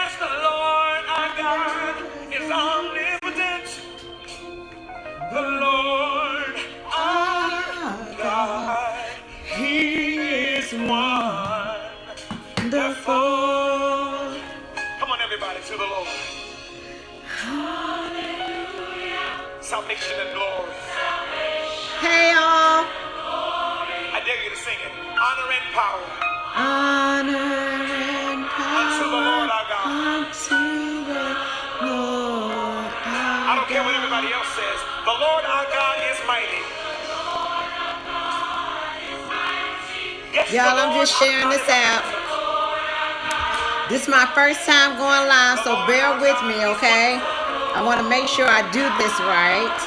Yes, the Lord our God is omnipotent. The Lord our God, He is wonderful. Come on, everybody, to the Lord. Hallelujah. Salvation and glory. Hey, y'all. I dare you to sing it. Honor and power. Honor and power. Unto the Lord our God. Unto the Lord our God. I don't care what everybody else says. The Lord our God is mighty. Yes, y'all, I'm just sharing this out. This is my first time going live, so bear with me, okay? I want to make sure I do this right.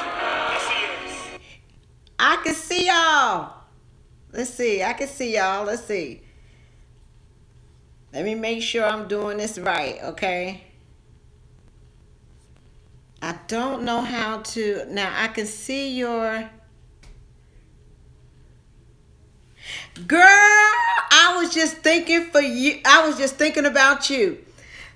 I can see y'all. Let's see. I can see y'all. Let's see. Let me make sure I'm doing this right, okay? I don't know how to. Now, I can see your... Girl, I was just thinking for you. I was just thinking about you.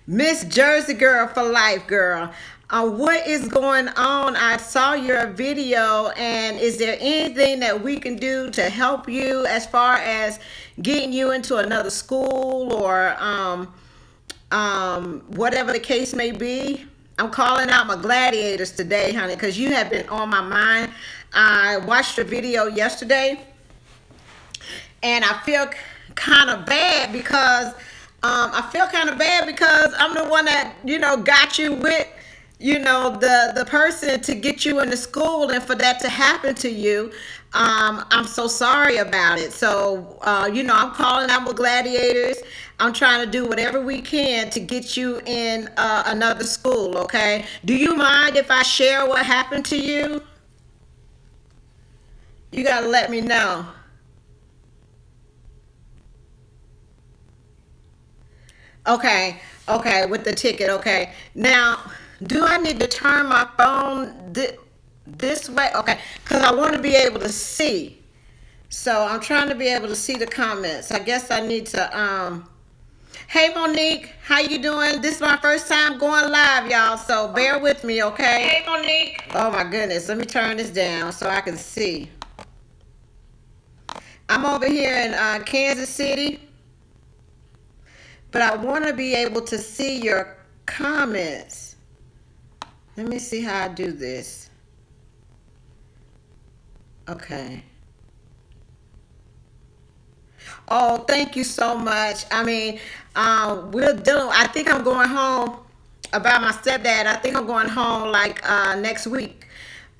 Miss Jersey Girl for life, girl. What is going on? I saw your video, and is there anything that we can do to help you as far as getting you into another school or whatever the case may be? I'm calling out my gladiators today, honey, because you have been on my mind. I watched your video yesterday, and I feel kind of bad because I'm the one that, got you with, the person to get you into school, and for that to happen to you, I'm so sorry about it. So, I'm calling out my gladiators. I'm trying to do whatever we can to get you in another school, okay? Do you mind if I share what happened to you? You gotta let me know. Okay, with the ticket, okay. Now, do I need to turn my phone this way? Okay, because I want to be able to see. So I'm trying to be able to see the comments. I guess I need to, hey Monique, how you doing? This is my first time going live, y'all, so bear with me, okay? Hey Monique. Oh my goodness, let me turn this down so I can see. I'm over here in Kansas City, but I want to be able to see your comments. Let me see how I do this. Okay. Oh, thank you so much. I mean, I think I'm going home about my stepdad. I think I'm going home like next week.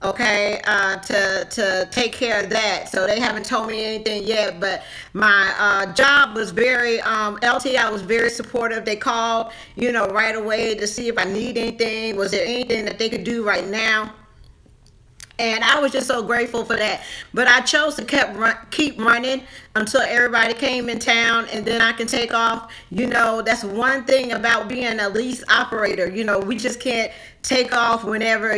Okay, to take care of that. So they haven't told me anything yet, but my job was very, LTI was very supportive. They called, right away to see if I need anything. Was there anything that they could do right now? And I was just so grateful for that. But I chose to keep running until everybody came in town, and then I can take off. That's one thing about being a lease operator. We just can't take off whenever,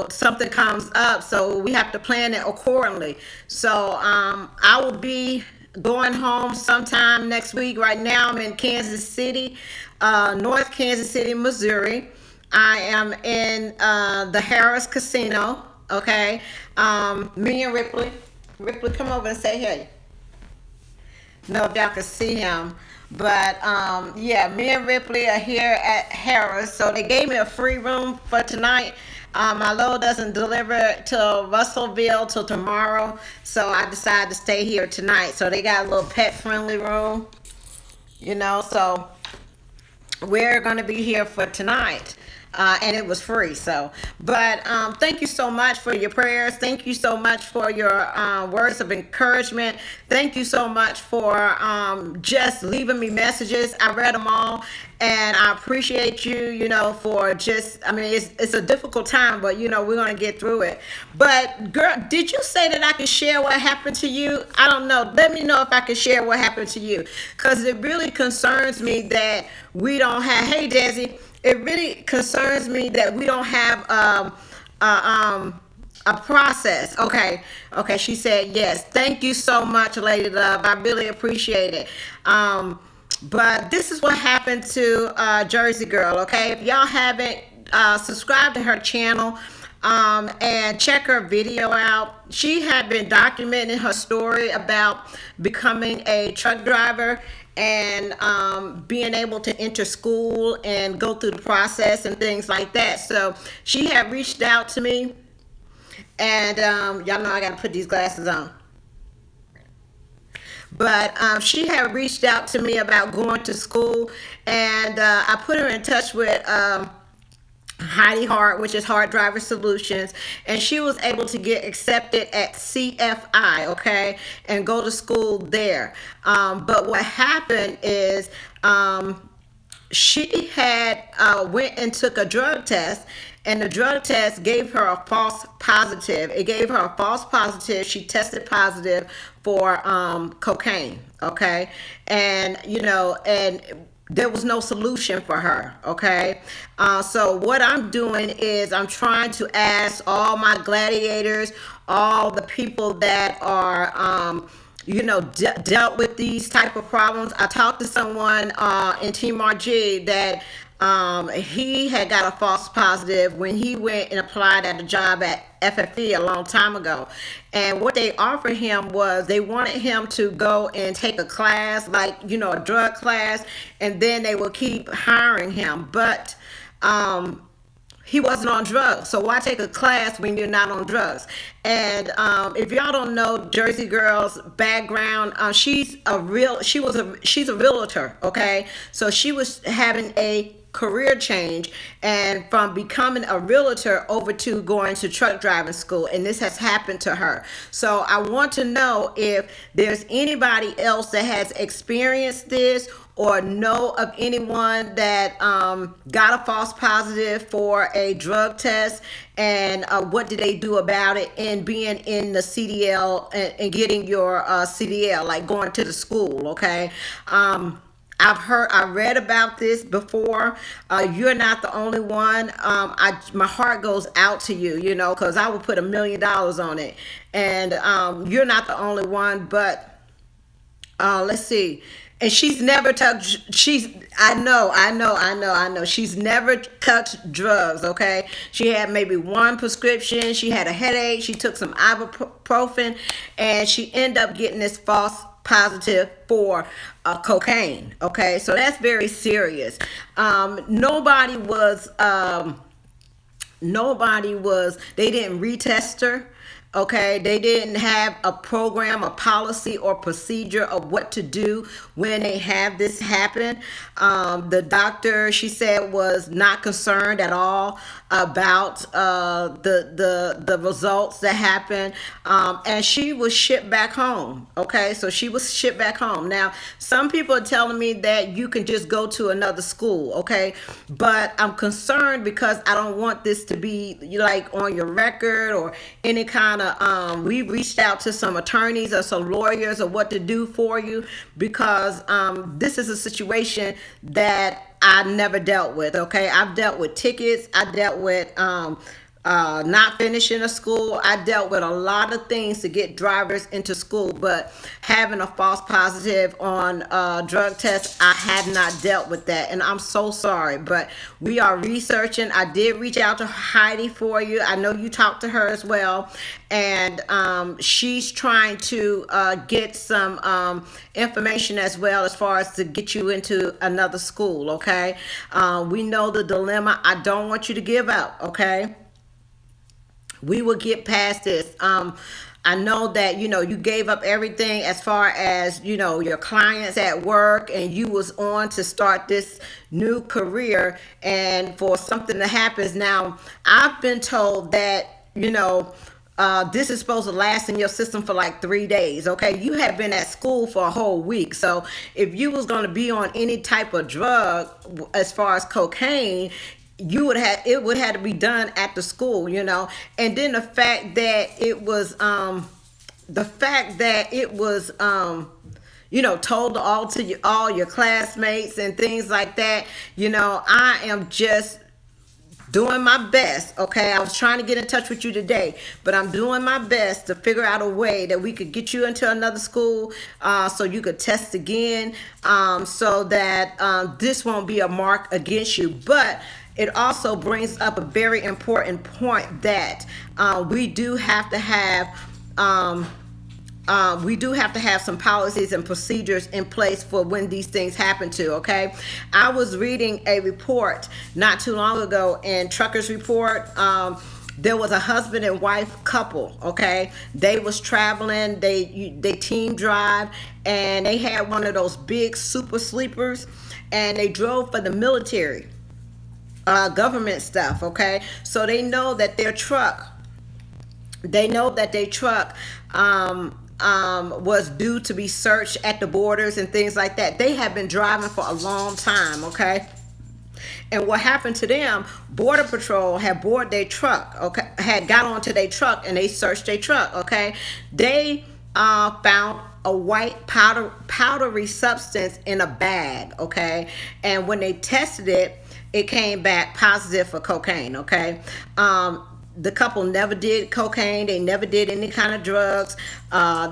something comes up. So we have to plan it accordingly. So I will be going home sometime next week. Right now I'm in Kansas City, North Kansas City, Missouri. I am in the Harris Casino. Okay, me and Ripley, come over and say hey. No, if y'all can see him, but yeah, me and Ripley are here at Harris. So they gave me a free room for tonight. My load doesn't deliver till Russellville till tomorrow, so I decided to stay here tonight. So they got a little pet-friendly room, so we're gonna be here for tonight. And it was free. So, but thank you so much for your prayers. Thank you so much for your words of encouragement. Thank you so much for just leaving me messages. I read them all, and I appreciate you, for just, it's a difficult time, but, we're going to get through it. But, girl, did you say that I could share what happened to you? I don't know. Let me know if I can share what happened to you, because it really concerns me that we don't have, hey, Desi, it really concerns me that we don't have a process. Okay, she said yes. Thank you so much, Lady Love. I really appreciate it. But this is what happened to Jersey Girl, okay? If y'all haven't subscribed to her channel, and check her video out. She had been documenting her story about becoming a truck driver and being able to enter school and go through the process and things like that. So she had reached out to me, and y'all know I got to put these glasses on. But she had reached out to me about going to school, and I put her in touch with Heidi Hart, which is Hart Driver Solutions, and she was able to get accepted at CFI, okay, and go to school there. But what happened is she had went and took a drug test, and the drug test gave her a false positive. It gave her a false positive. She tested positive for cocaine, okay, and and there was no solution for her, okay? So what I'm doing is I'm trying to ask all my gladiators, all the people that are dealt with these type of problems. I talked to someone in Team RG that he had got a false positive when he went and applied at a job at FFE a long time ago. And what they offered him was they wanted him to go and take a class, like, a drug class, and then they will keep hiring him. But he wasn't on drugs, so why take a class when you're not on drugs? And if y'all don't know Jersey Girl's background, she's a realtor, okay? So she was having a career change, and from becoming a realtor over to going to truck driving school, and this has happened to her. So I want to know if there's anybody else that has experienced this or know of anyone that got a false positive for a drug test, and what did they do about it, and being in the CDL and getting your CDL, like going to the school, okay? I read about this before. You're not the only one. My heart goes out to you, because I would put $1 million on it. And you're not the only one, but let's see. And she's never touched, I know. She's never touched drugs, okay? She had maybe one prescription. She had a headache. She took some ibuprofen, and she ended up getting this false positive for cocaine, okay? So that's very serious. Nobody was, they didn't retest her. Okay, they didn't have a program, a policy, or procedure of what to do when they have this happen. The doctor, she said, was not concerned at all about the results that happened, and she was shipped back home. Okay, so she was shipped back home. Now, some people are telling me that you can just go to another school. Okay, but I'm concerned because I don't want this to be like on your record or any kind of. We reached out to some attorneys or some lawyers or what to do for you, because this is a situation that I never dealt with. Okay, I've dealt with tickets. I dealt with not finishing a school. I dealt with a lot of things to get drivers into school, but having a false positive on drug tests, I had not dealt with that, and I'm so sorry, but we are researching. I did reach out to Heidi for you. I know you talked to her as well, and she's trying to get some information as well, as far as to get you into another school, okay? We know the dilemma. I don't want you to give up, okay? We will get past this. I know that, you gave up everything as far as, your clients at work, and you was on to start this new career, and for something to happen. Now, I've been told that, this is supposed to last in your system for like 3 days. Okay, you have been at school for a whole week. So if you was going to be on any type of drug, as far as cocaine, it would have to be done at the school, and then the fact that it was told to all your classmates and things like that. I am just doing my best. Okay, I was trying to get in touch with you today, but I'm doing my best to figure out a way that we could get you into another school, so you could test again, so that this won't be a mark against you. But it also brings up a very important point that we do have to have. We do have to have some policies and procedures in place for when these things happen to. Okay, I was reading a report not too long ago in Trucker's Report. There was a husband and wife couple. Okay, they was traveling. They team drive, and they had one of those big super sleepers, and they drove for the military, government stuff. Okay, so they know that their truck was due to be searched at the borders and things like that. They have been driving for a long time, okay? And what happened to them, Border Patrol had boarded their truck, okay? Had got onto their truck and they searched their truck, okay? They found a white powdery substance in a bag, okay? And when they tested it, it came back positive for cocaine, okay? The couple never did cocaine. They never did any kind of drugs.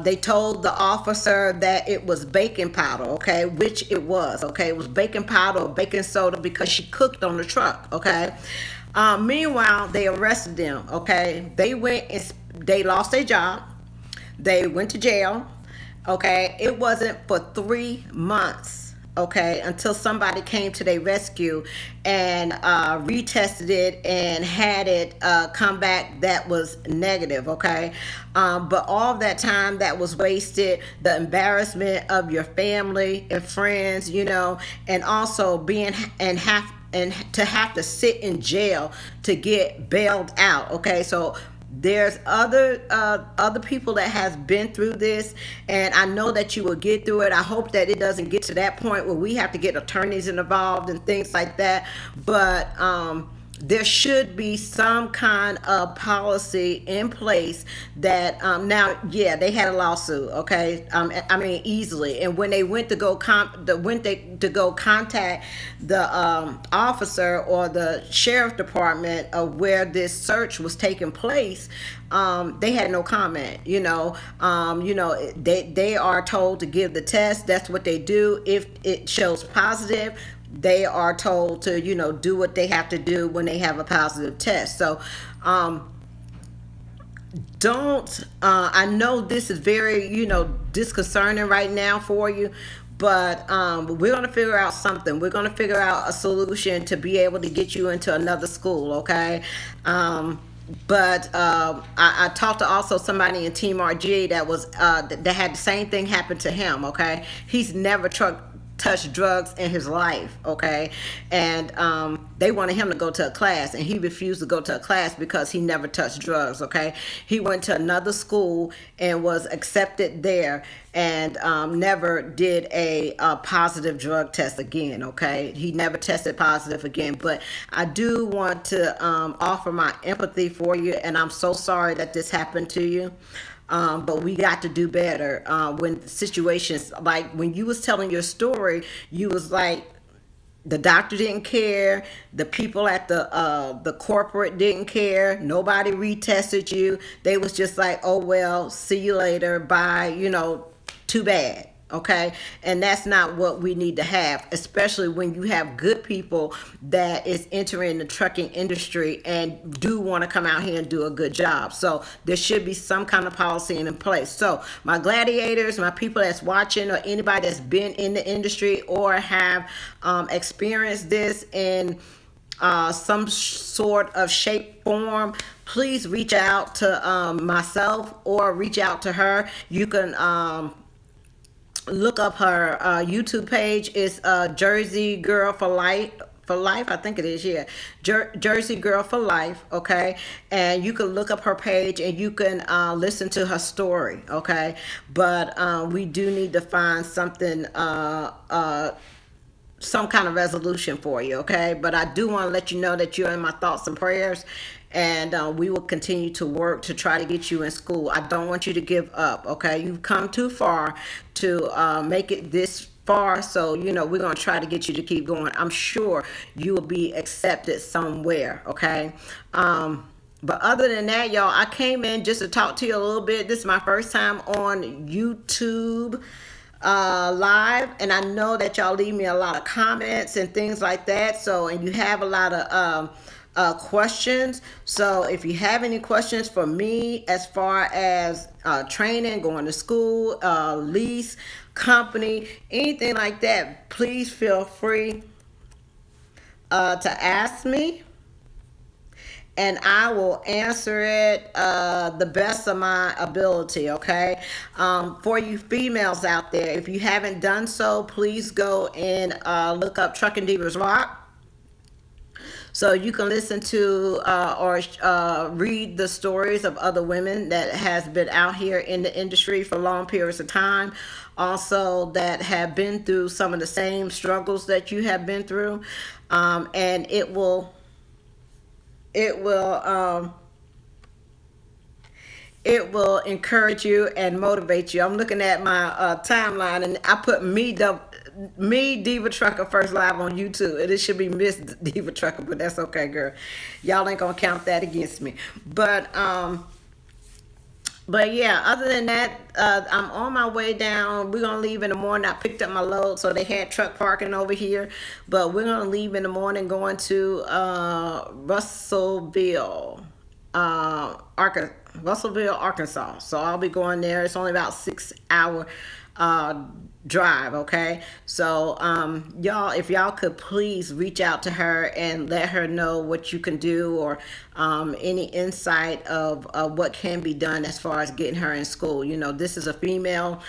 They told the officer that it was baking powder, okay, which it was, okay. It was baking powder or baking soda because she cooked on the truck, okay. Meanwhile, they arrested them, okay. They lost their job. They went to jail, okay. It wasn't for 3 months, okay, until somebody came to their rescue and retested it and had it come back that was negative, okay. But all that time that was wasted, the embarrassment of your family and friends, you know, and also being and to have to sit in jail to get bailed out, okay. So there's other people that has been through this, and I know that you will get through it. I hope that it doesn't get to that point where we have to get attorneys involved and things like that. But there should be some kind of policy in place that now, yeah, they had a lawsuit, okay. I mean, easily. And when they went to go contact the officer or the sheriff department of where this search was taking place, they had no comment. They are told to give the test. That's what they do. If it shows positive, they are told to, do what they have to do when they have a positive test. So I know this is very, disconcerting right now for you, but we're going to figure out something. We're going to figure out a solution to be able to get you into another school, okay? But I talked to also somebody in Team RG that had the same thing happen to him, okay? He's never touched drugs in his life, okay. And they wanted him to go to a class, and he refused to go to a class because he never touched drugs, okay. He went to another school and was accepted there, and never did a positive drug test again, okay. He never tested positive again. But I do want to offer my empathy for you, and I'm so sorry that this happened to you. But we got to do better when situations like when you was telling your story. You was like, the doctor didn't care, the people at the corporate didn't care, nobody retested you. They was just like, oh well, see you later, bye, too bad. Okay, and that's not what we need to have, especially when you have good people that is entering the trucking industry and do want to come out here and do a good job. So there should be some kind of policy in place. So my gladiators, my people that's watching, or anybody that's been in the industry or have experienced this in some sort of shape, form, please reach out to myself or reach out to her. You can look up her YouTube page. It's Jersey Girl for Life. I think it is, yeah. Jersey Girl for Life, okay. And you can look up her page and you can listen to her story, okay. But we do need to find something, some kind of resolution for you, okay. But I do want to let you know that you're in my thoughts and prayers, and we will continue to work to try to get you in school. I don't want you to give up, okay. You've come too far to make it this far. So, you know, we're going to try to get you to keep going. I'm sure you will be accepted somewhere. Okay. But other than that, y'all, I came in just to talk to you a little bit. This is my first time on YouTube live, and I know that y'all leave me a lot of comments and things like that. So, and you have a lot of questions. So if you have any questions for me as far as training, going to school, lease, company, anything like that, please feel free to ask me, and I will answer it the best of my ability, okay? For you females out there, if you haven't done so, please go and look up Trucking Divas Rock, so you can listen to or read the stories of other women that has been out here in the industry for long periods of time, also that have been through some of the same struggles that you have been through, and it will encourage you and motivate you. I'm looking at my timeline, and I put me Diva Trucker first live on YouTube. It should be Miss Diva Trucker, but that's okay, girl. Y'all ain't gonna count that against me. But yeah, other than that, I'm on my way down. We're gonna leave in the morning. I picked up my load, so they had truck parking over here. But we're gonna leave in the morning, going to Russellville, Arkansas. So I'll be going there. It's only about 6 hour drive. Okay, so y'all, if y'all could please reach out to her and let her know what you can do, or any insight of what can be done as far as getting her in school. You know, this is a female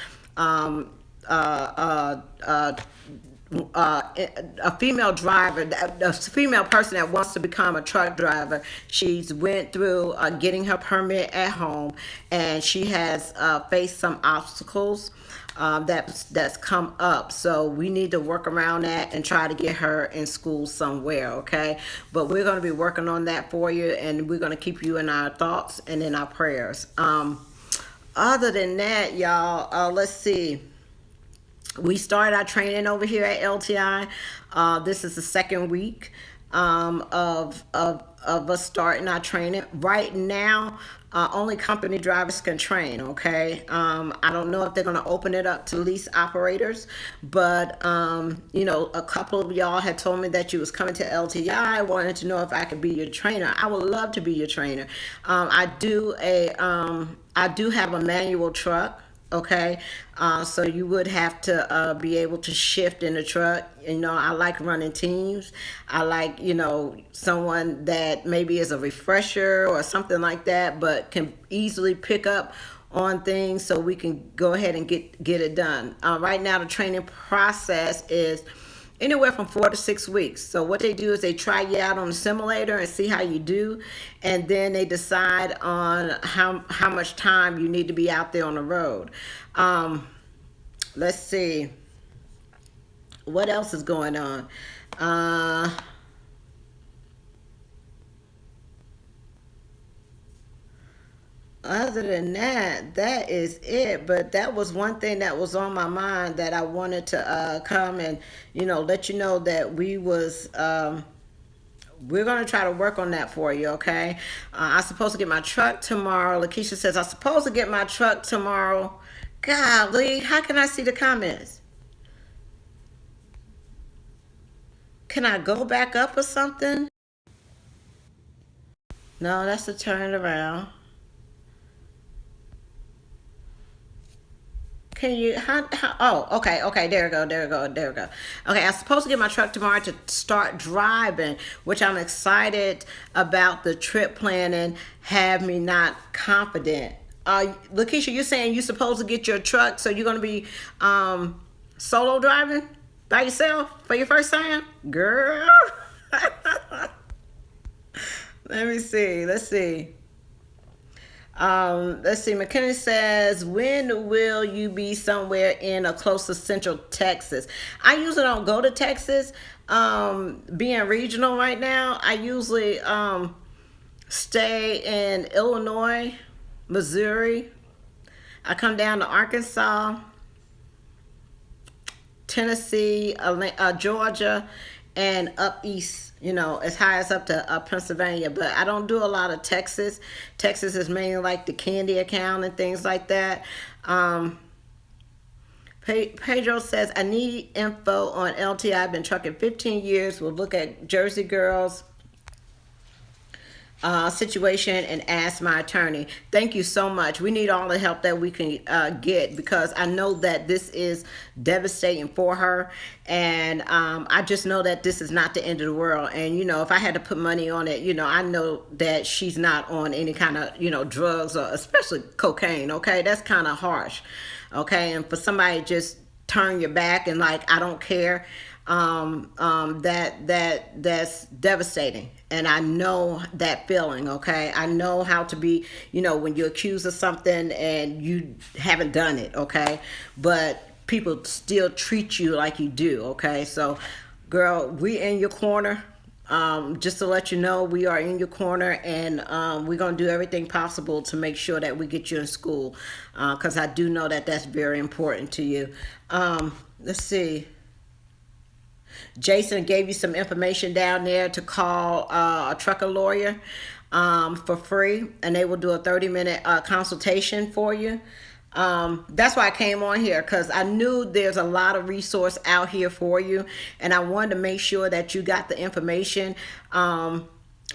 a female driver, a female person that wants to become a truck driver. She's went through getting her permit at home, and she has faced some obstacles that's come up. So we need to work around that and try to get her in school somewhere, okay? But we're going to be working on that for you, and we're going to keep you in our thoughts and in our prayers. Other than that, y'all, let's see. We started our training over here at LTI. This is the second week of us starting our training. Right now, only company drivers can train, okay? I don't know if they're going to open it up to lease operators, but, you know, a couple of y'all had told me that you was coming to LTI, wanted to know if I could be your trainer. I would love to be your trainer. I do have a manual truck. Okay, so you would have to be able to shift in the truck. You know, I like running teams. I like, you know, someone that maybe is a refresher or something like that, but can easily pick up on things so we can go ahead and get it done. Right now, the training process is anywhere from 4 to 6 weeks. So what they do is they try you out on the simulator and see how you do, and then they decide on how much time you need to be out there on the road. Let's see what else is going on. Other than that, that is it. But that was one thing that was on my mind that I wanted to come and, you know, let you know that we're going to try to work on that for you, okay? I'm supposed to get my truck tomorrow. Lakeisha says, I'm supposed to get my truck tomorrow. Golly, how can I see the comments? Can I go back up or something? No, that's a turn around. Can you, oh, okay, there we go. Okay, I'm supposed to get my truck tomorrow to start driving, which I'm excited about. The trip planning have me not confident. Lakeisha, you're saying you're supposed to get your truck, so you're going to be solo driving by yourself for your first time? Girl. Let's see. McKinney says, when will you be somewhere in or close to Central Texas? I usually don't go to Texas. Being regional right now, I usually stay in Illinois, Missouri. I come down to Arkansas. Tennessee, Georgia, and up east, as high as up to Pennsylvania. But I don't do a lot of Texas. Texas is mainly like the candy account and things like that. Pedro says, I need info on LT. I've been trucking 15 years. We'll look at Jersey Girls situation and ask my attorney. Thank you so much. We need all the help that we can get, because I know that this is devastating for her, and I just know that this is not the end of the world. And if I had to put money on it, I know that she's not on any kind of drugs, or especially cocaine. Okay, that's kind of harsh. Okay, and for somebody to just turn your back and like, I don't care, that's devastating. And I know that feeling. Okay, I know how to be, when you're accused of something and you haven't done it. Okay, but people still treat you like you do. Okay, so girl, we in your corner. Just to let you know, we are in your corner, and we're going to do everything possible to make sure that we get you in school, because I do know that that's very important to you. Let's see. Jason gave you some information down there to call a trucker lawyer for free, and they will do a 30-minute consultation for you. That's why I came on here, because I knew there's a lot of resource out here for you, and I wanted to make sure that you got the information,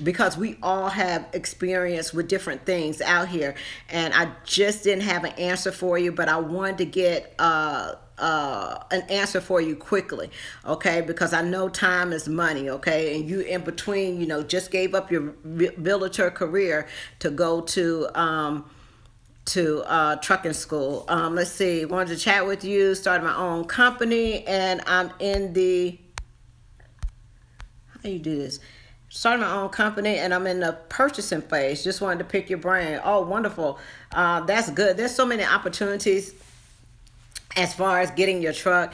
because we all have experience with different things out here, and I just didn't have an answer for you, but I wanted to get an answer for you quickly, okay, because I know time is money, okay, and you in between, just gave up your realtor career to go to trucking school. Let's see, wanted to chat with you, started my own company, and I'm in the, how you do this? Started my own company, and I'm in the purchasing phase. Just wanted to pick your brain. Oh, wonderful. That's good. There's so many opportunities as far as getting your truck.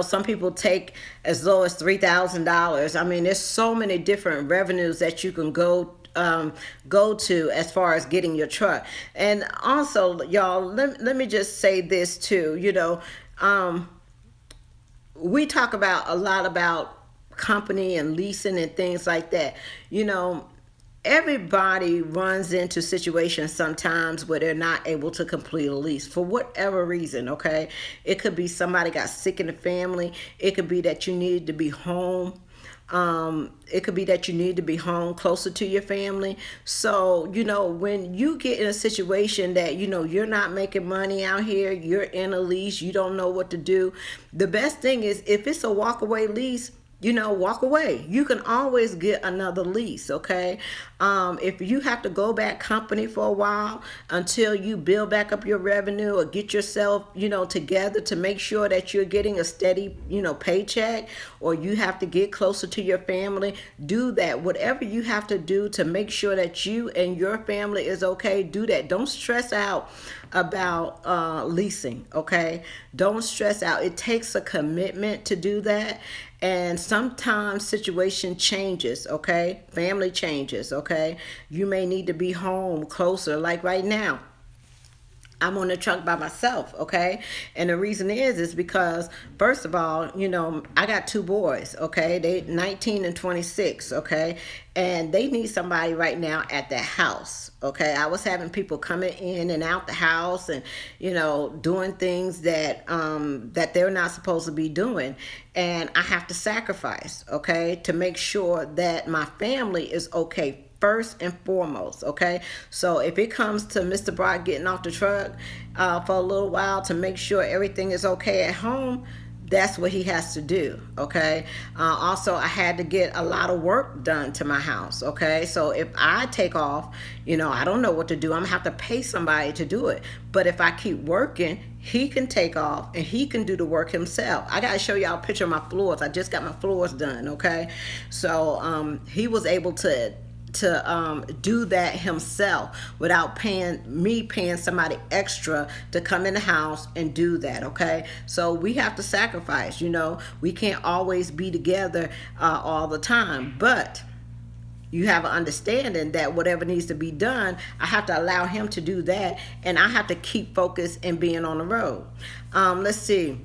Some people take as low as $3,000. I mean, there's so many different revenues that you can go to as far as getting your truck. And also, y'all, let me just say this too. We talk about a lot about company and leasing and things like that. Everybody runs into situations sometimes where they're not able to complete a lease for whatever reason. Okay, it could be somebody got sick in the family. It could be that you need to be home. It could be that you need to be home closer to your family. So, when you get in a situation that, you're not making money out here, you're in a lease, you don't know what to do. The best thing is, if it's a walkaway lease, walk away. You can always get another lease, okay? If you have to go back company for a while until you build back up your revenue or get yourself, together to make sure that you're getting a steady, paycheck, or you have to get closer to your family, do that. Whatever you have to do to make sure that you and your family is okay, do that. Don't stress out about leasing, okay? Don't stress out. It takes a commitment to do that. And sometimes situation changes, okay? Family changes, okay? You may need to be home closer, like right now. I'm on the truck by myself, okay? And the reason is because, first of all, I got two boys, okay? They 19 and 26, okay? And they need somebody right now at the house, okay? I was having people coming in and out the house and, doing things that that they're not supposed to be doing. And I have to sacrifice, okay, to make sure that my family is okay first and foremost, okay? So if it comes to Mr. Brock getting off the truck for a little while to make sure everything is okay at home, that's what he has to do, okay? Also, I had to get a lot of work done to my house, okay? So if I take off, I don't know what to do. I'm gonna have to pay somebody to do it. But if I keep working, he can take off and he can do the work himself. I gotta show y'all a picture of my floors. I just got my floors done, okay? So he was able to do that himself without paying somebody extra to come in the house and do that, okay? So we have to sacrifice, we can't always be together all the time, but you have an understanding that whatever needs to be done, I have to allow him to do that, and I have to keep focused and being on the road. Let's see.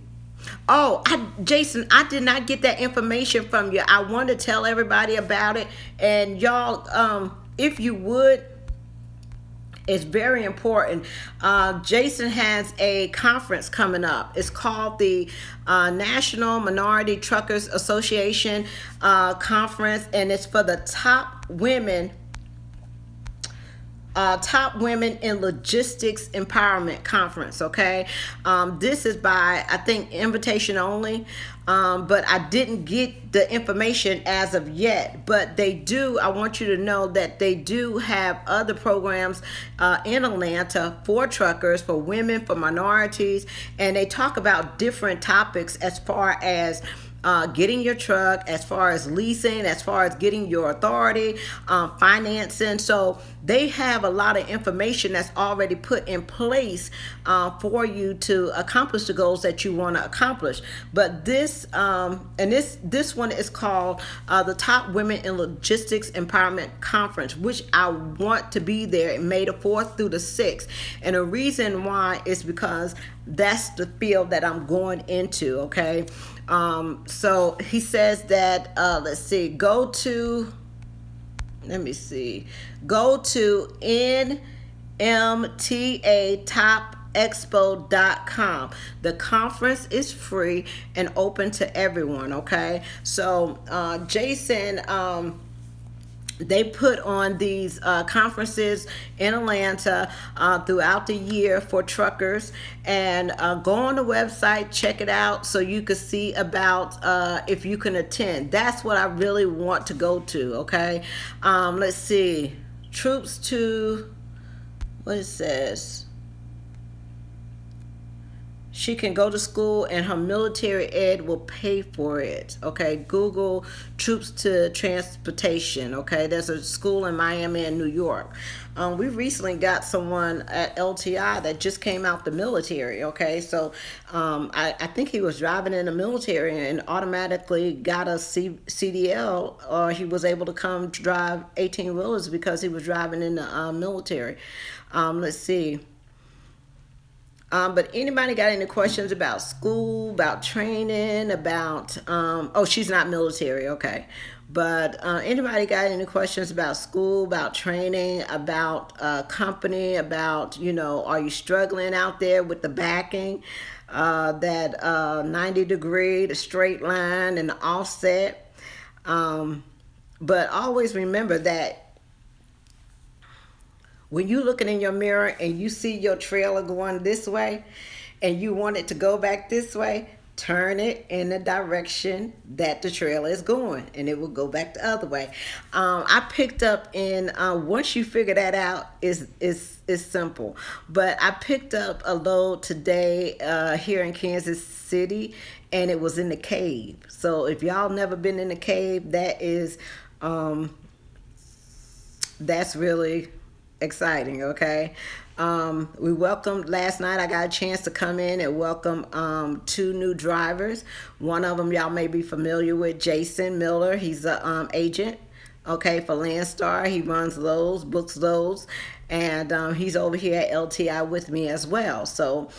Oh, Jason, I did not get that information from you. I want to tell everybody about it, and y'all, if you would, it's very important. Jason has a conference coming up. It's called the National Minority Truckers Association Conference, and it's for the top women in logistics empowerment conference. Okay, this is by, I think, invitation only, but I didn't get the information as of yet. But they do, I want you to know that they do have other programs in Atlanta for truckers, for women, for minorities, and they talk about different topics as far as getting your truck, as far as leasing, as far as getting your authority, financing. So they have a lot of information that's already put in place for you to accomplish the goals that you want to accomplish. But this this one is called the Top Women in Logistics Empowerment Conference, which I want to be there May the 4th through the 6th. And the reason why is because that's the field that I'm going into. Okay. So he says that, let's see, go to nmtatopexpo.com. The conference is free and open to everyone. Okay. So, Jason, they put on these conferences in Atlanta throughout the year for truckers, and go on the website, check it out so you can see about if you can attend. That's what I really want to go to. Okay, let's see, troops to, what it says, she can go to school and her military ed will pay for it. Okay, Google troops to transportation. Okay, there's a school in Miami and New York. We recently got someone at LTI that just came out the military. Okay, so I think he was driving in the military and automatically got a CDL, or he was able to come drive 18 wheelers because he was driving in the military. Let's see. But anybody got any questions about school, about training, about, oh, she's not military, okay. But anybody got any questions about school, about training, about company, about, are you struggling out there with the backing, that 90 degree, the straight line, and the offset? But always remember that when you're looking in your mirror and you see your trailer going this way and you want it to go back this way, turn it in the direction that the trailer is going and it will go back the other way. I picked up in, once you figure that out, is simple. But I picked up a load today here in Kansas City, and it was in the cave. So if y'all never been in the cave, that is, that's really exciting. Okay. We welcomed last night. I got a chance to come in and welcome 2 new drivers. One of them y'all may be familiar with, Jason Miller. He's a agent, okay, for Landstar. He runs loads, books loads, and he's over here at LTI with me as well. So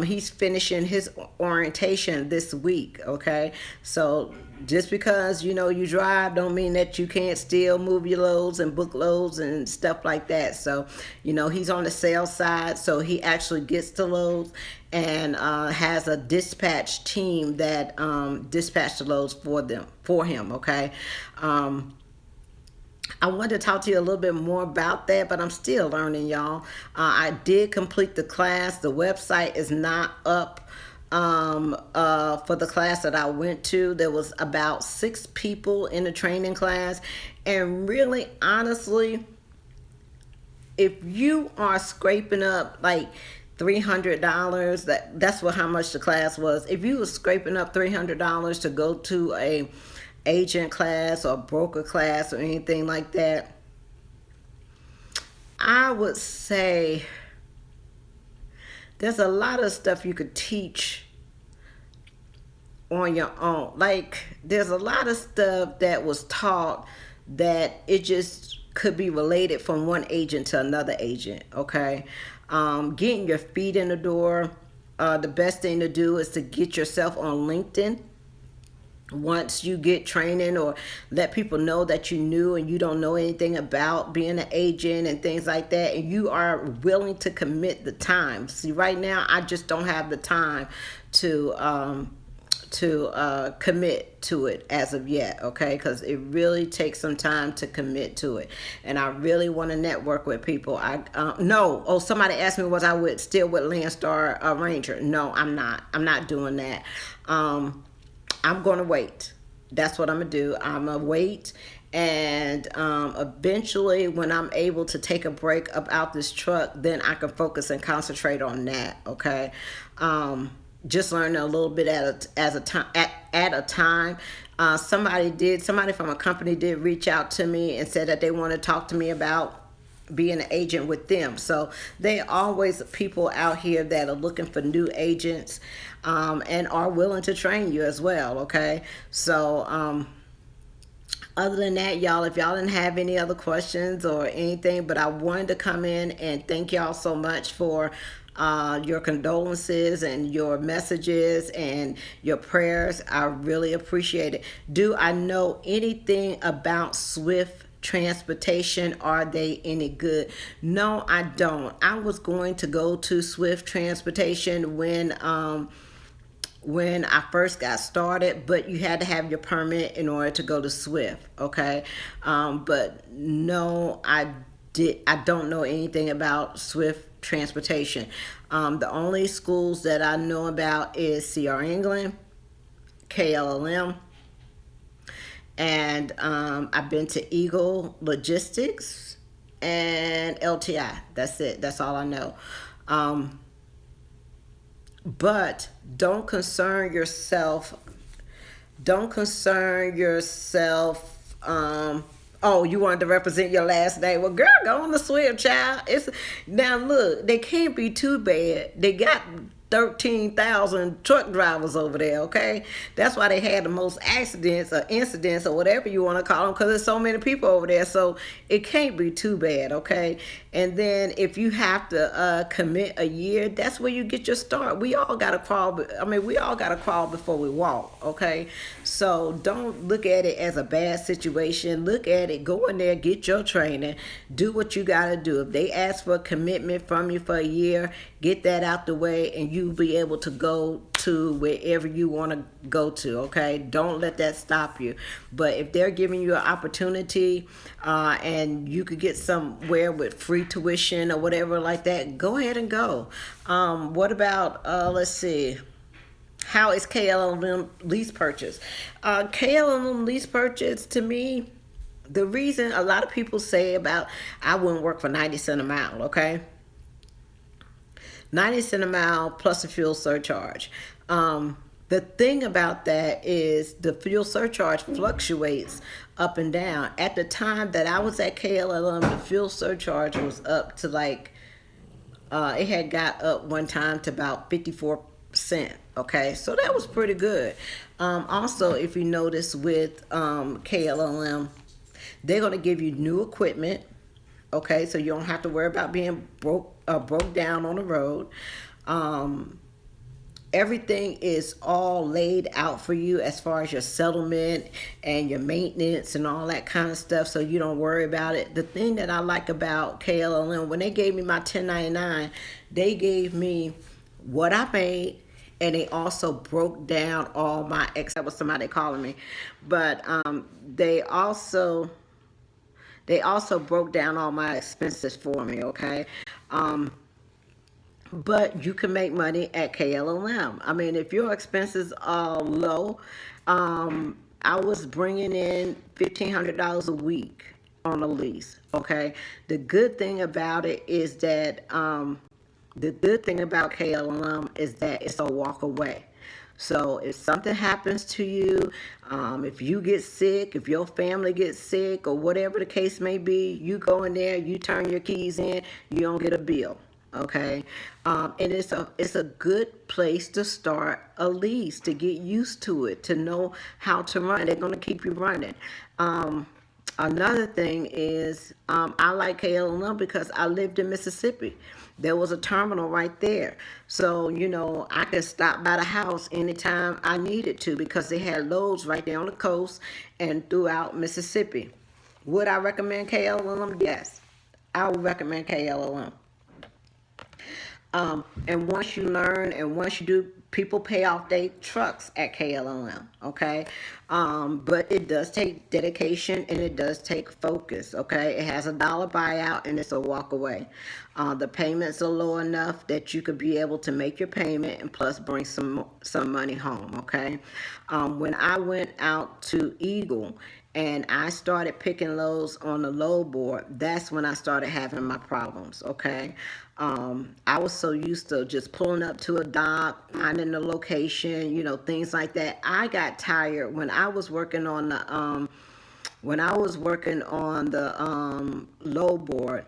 he's finishing his orientation this week. Okay, so just because you drive don't mean that you can't still move your loads and book loads and stuff like that. So he's on the sales side, so he actually gets the loads and has a dispatch team that dispatch the loads for him. Okay. I wanted to talk to you a little bit more about that, but I'm still learning, y'all. I did complete the class. The website is not up for the class that I went to. There was about 6 people in the training class, and really, honestly, if you are scraping up like $300, that's how much the class was. If you were scraping up $300 to go to a agent class or broker class or anything like that, I would say there's a lot of stuff you could teach on your own. Like, there's a lot of stuff that was taught that it just could be related from one agent to another agent. Okay. Getting your feet in the door, the best thing to do is to get yourself on LinkedIn. Once you get training, or let people know that you knew and you don't know anything about being an agent and things like that, and you are willing to commit the time. See, right now I just don't have the time to commit to it as of yet, okay? Because it really takes some time to commit to it, and I really want to network with people. No. Oh, somebody asked me, was I still with Landstar Ranger? No, I'm not doing that. I'm going to wait. That's what I'm going to do. I'm going to wait. And eventually, when I'm able to take a break about this truck, then I can focus and concentrate on that. Okay. Just learning a little bit at a time. Somebody from a company did reach out to me and said that they want to talk to me about being an agent with them. So they always people out here that are looking for new agents, and are willing to train you as well. Okay. So other than that, y'all, if y'all didn't have any other questions or anything, but I wanted to come in and thank y'all so much for your condolences and your messages and your prayers. I really appreciate it. Do I know anything about Swift Transportation? Are they any good? No, I don't. I was going to go to Swift Transportation when I first got started, but you had to have your permit in order to go to Swift. Okay. But no, I don't know anything about Swift Transportation. The only schools that I know about is CR England, KLLM, and I've been to Eagle Logistics and LTI. That's it. That's all I know. But don't concern yourself. Oh, you wanted to represent your last name. Well, girl, go on the Swift, child. Now look, they can't be too bad. They got 13,000 truck drivers over there, okay? That's why they had the most accidents or incidents or whatever you want to call them, because there's so many people over there. So it can't be too bad, okay? And then if you have to commit a year, that's where you get your start. We all got to crawl. We all got to crawl before we walk, okay? So don't look at it as a bad situation. Look at it, go in there, get your training, do what you got to do. If they ask for a commitment from you for a year, get that out the way, and you'll be able to go to wherever you want to go to, okay? Don't let that stop you. But if they're giving you an opportunity and you could get somewhere with free tuition or whatever like that, go ahead and go. What about, let's see, how is KLM lease purchase? KLM lease purchase, to me, the reason a lot of people say about I wouldn't work for 90 cents a mile, okay? 90 cents a mile plus a fuel surcharge. The thing about that is the fuel surcharge fluctuates up and down. At the time that I was at KLLM, the fuel surcharge was up to like, it had got up one time to about 54 cents. Okay, so that was pretty good. Also, if you notice with KLLM, they're going to give you new equipment. Okay, so you don't have to worry about being broke down on the road. Everything is all laid out for you as far as your settlement and your maintenance and all that kind of stuff, so you don't worry about it. The thing that I like about KLLM, when they gave me my 1099, they gave me what I made, and they also broke down all my that was somebody calling me, but they also broke down all my expenses for me, okay? But you can make money at KLLM. I mean, if your expenses are low, I was bringing in $1,500 a week on a lease, okay? The good thing about it is that, the good thing about KLLM is that it's a walk away. So if something happens to you, if you get sick, if your family gets sick, or whatever the case may be, you go in there, you turn your keys in, you don't get a bill. Okay, and it's a good place to start a lease, to get used to it, to know how to run. They're going to keep you running. Another thing is, I like KLM because I lived in Mississippi. There was a terminal right there. So, I could stop by the house anytime I needed to because they had loads right there on the coast and throughout Mississippi. Would I recommend KLM? Yes, I would recommend KLM. And once you learn and once you do, people pay off their trucks at KLM, okay? But it does take dedication and it does take focus, okay? It has $1 buyout and it's a walk away. The payments are low enough that you could be able to make your payment and plus bring some money home, okay? When I went out to Eagle, and I started picking loads on the load board, that's when I started having my problems, okay? I was so used to just pulling up to a dock, finding the location, things like that. I got tired when I was working on the load board.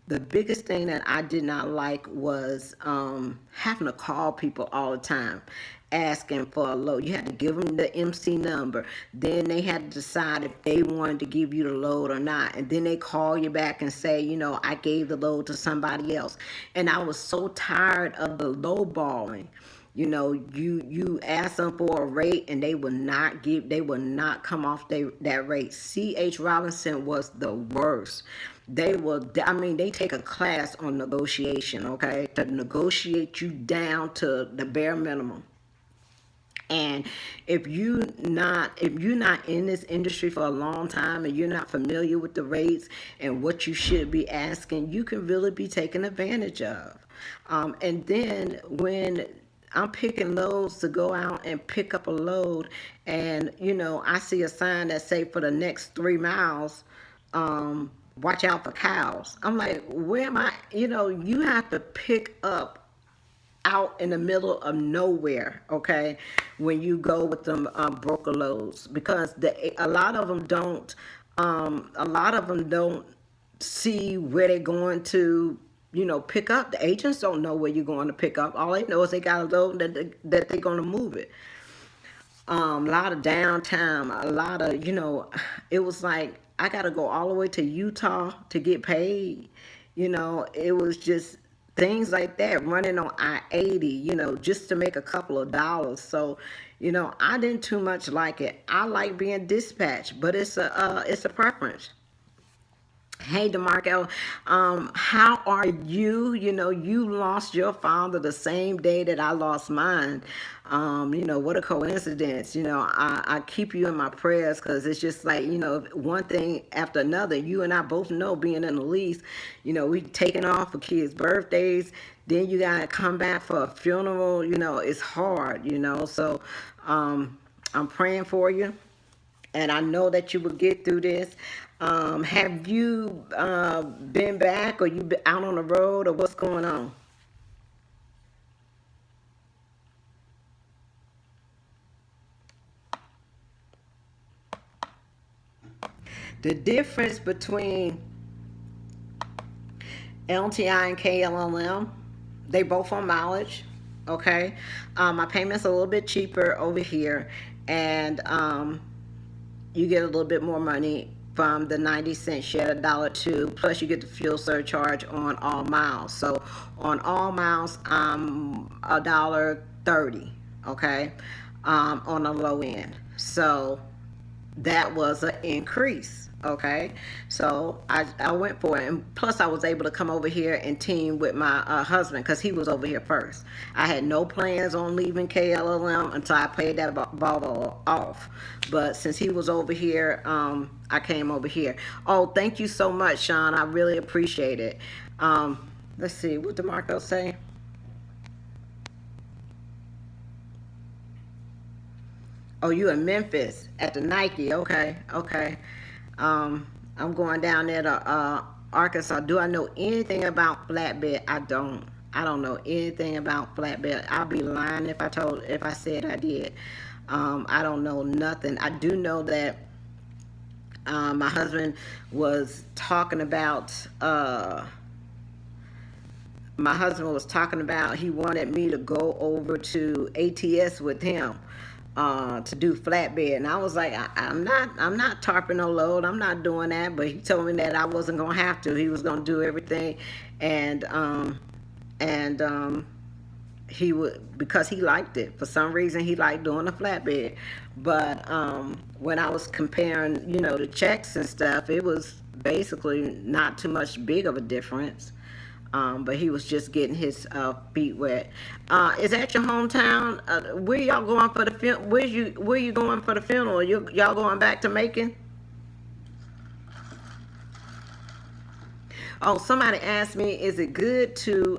The biggest thing that I did not like was having to call people all the time asking for a load. You had to give them the MC number. Then they had to decide if they wanted to give you the load or not. And then they call you back and say, I gave the load to somebody else. And I was so tired of the low balling. You ask them for a rate and they will not come off that rate. C.H. Robinson was the worst. They take a class on negotiation, okay, to negotiate you down to the bare minimum. And if you're not in this industry for a long time and you're not familiar with the rates and what you should be asking, you can really be taken advantage of. And then when I'm picking loads to go out and pick up a load, and I see a sign that say for the next 3 miles, watch out for cows. I'm like, where am I? You have to pick up out in the middle of nowhere, okay, when you go with them broker loads, because a lot of them don't see where they're going to pick up. The agents don't know where you're going to pick up. All they know is they got a load that they're going to move it. A lot of downtime, a lot of, it was like I got to go all the way to Utah to get paid. It was just things like that, running on I-80, just to make a couple of dollars. So, I didn't too much like it. I like being dispatched, but it's a preference. Hey, DeMarco, how are you? You lost your father the same day that I lost mine. What a coincidence. I keep you in my prayers because it's just like, one thing after another. You and I both know, being in the lease, we taking off for kids' birthdays. Then you got to come back for a funeral. It's hard, So I'm praying for you. And I know that you will get through this. Have you been back, or you been out on the road, or what's going on? The difference between LTI and KLLM, they both on mileage, okay? My payment's a little bit cheaper over here, and you get a little bit more money from the 90 cents shed, $1 plus you get the fuel surcharge on all miles. So on all miles, $1.30, okay, on the low end. So that was an increase, okay? So I went for it, and plus I was able to come over here and team with my husband because he was over here first. I had no plans on leaving KLLM until I paid that bottle off, but since he was over here, I came over here. Oh, thank you so much, Sean. I really appreciate it. Let's see, what did Marco say? Oh, you in Memphis at the Nike? Okay, okay. I'm going down there to Arkansas. Do I know anything about flatbed? I don't. I don't know anything about flatbed. I'll be lying if I said I did. I don't know nothing. I do know that my husband was talking about. He wanted me to go over to ATS with him. to do flatbed, and I was like, I'm not tarping no load, I'm not doing that. But he told me that I wasn't gonna have to. He was gonna do everything, and and he would, because he liked it. For some reason, he liked doing the flatbed. But when I was comparing, the checks and stuff, it was basically not too much big of a difference. But he was just getting his feet wet. Is that your hometown? Where y'all going for the funeral? Where you going for the funeral? Y'all going back to Macon? Oh, somebody asked me, is it good to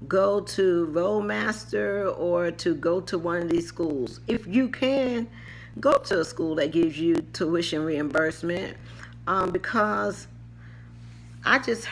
go to Roadmaster or to go to one of these schools? If you can, go to a school that gives you tuition reimbursement, because I just,